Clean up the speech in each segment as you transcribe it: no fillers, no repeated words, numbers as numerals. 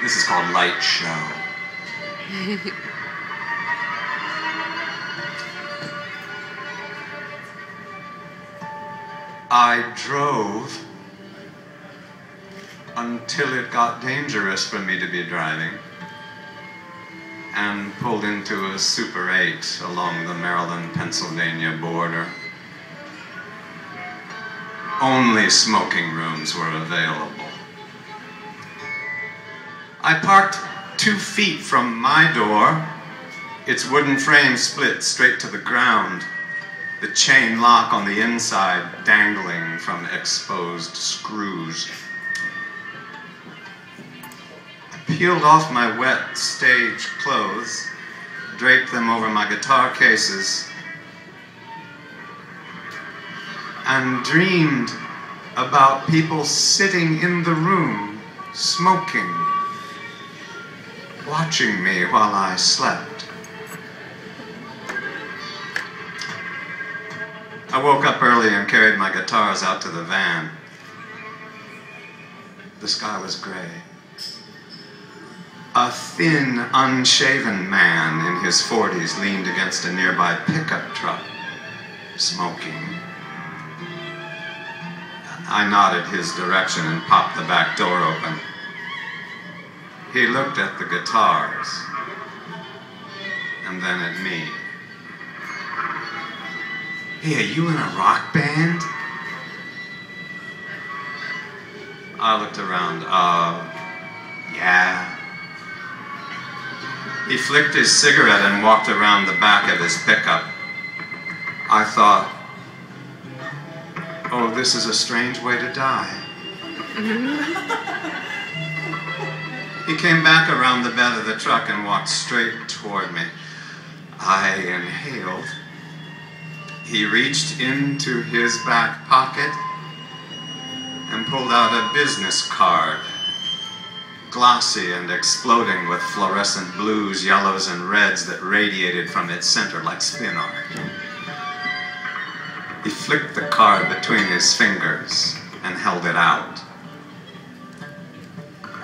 This is called Light Show. I drove until it got dangerous for me to be driving and pulled into a Super 8 along the Maryland-Pennsylvania border. Only smoking rooms were available. I parked 2 feet from my door. Its wooden frame split straight to the ground, the chain lock on the inside dangling from exposed screws. I peeled off my wet stage clothes, draped them over my guitar cases, and dreamed about people sitting in the room, smoking, watching me while I slept. I woke up early and carried my guitars out to the van. The sky was gray. A thin, unshaven man in his 40s leaned against a nearby pickup truck, smoking. I nodded his direction and popped the back door open. He looked at the guitars, and then at me. "Hey, are you in a rock band?" I looked around. Yeah. He flicked his cigarette and walked around the back of his pickup. I thought, oh, this is a strange way to die. He came back around the bed of the truck and walked straight toward me. I inhaled. He reached into his back pocket and pulled out a business card, glossy and exploding with fluorescent blues, yellows, and reds that radiated from its center like spin art. He flicked the card between his fingers and held it out.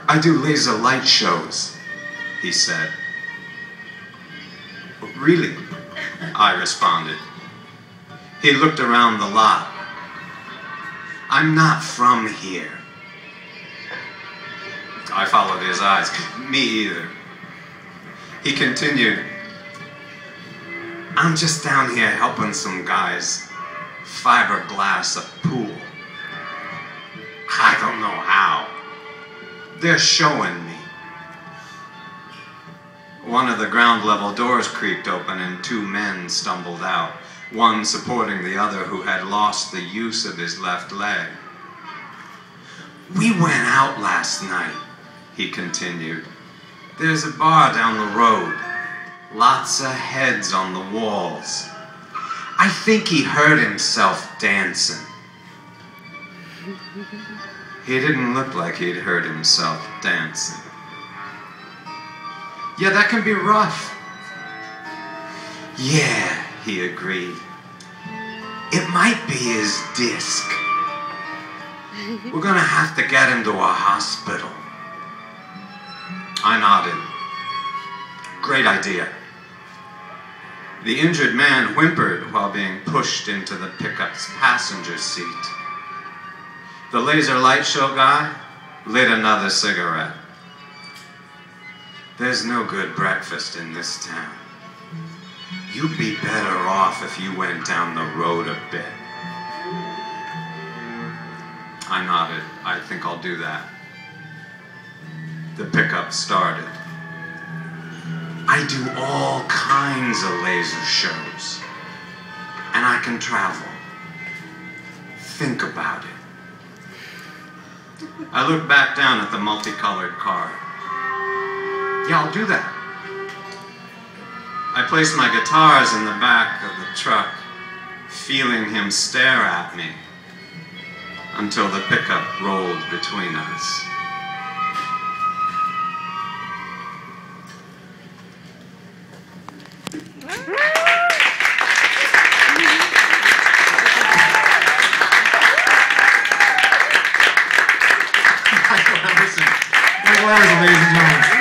"I do laser light shows," he said. "Really?" I responded. He looked around the lot. "I'm not from here." I followed his eyes. Me either. He continued, "I'm just down here helping some guys fiberglass a pool. I don't know how. They're showing me." One of the ground level doors creaked open and 2 men stumbled out, one supporting the other who had lost the use of his left leg. "We went out last night," he continued. "There's a bar down the road. Lots of heads on the walls. I think he hurt himself dancing." He didn't look like he'd hurt himself dancing. "Yeah, that can be rough." "Yeah," he agreed. "It might be his disc. We're gonna have to get him to a hospital." I nodded. "Great idea." The injured man whimpered while being pushed into the pickup's passenger seat. The laser light show guy lit another cigarette. "There's no good breakfast in this town. You'd be better off if you went down the road a bit." I nodded. "I think I'll do that." The pickup started. "I do all kinds of laser shows, and I can travel. Think about it." I looked back down at the multicolored card. "Yeah, I'll do that." I placed my guitars in the back of the truck, feeling him stare at me until the pickup rolled between us. Errico, ladies and gentlemen.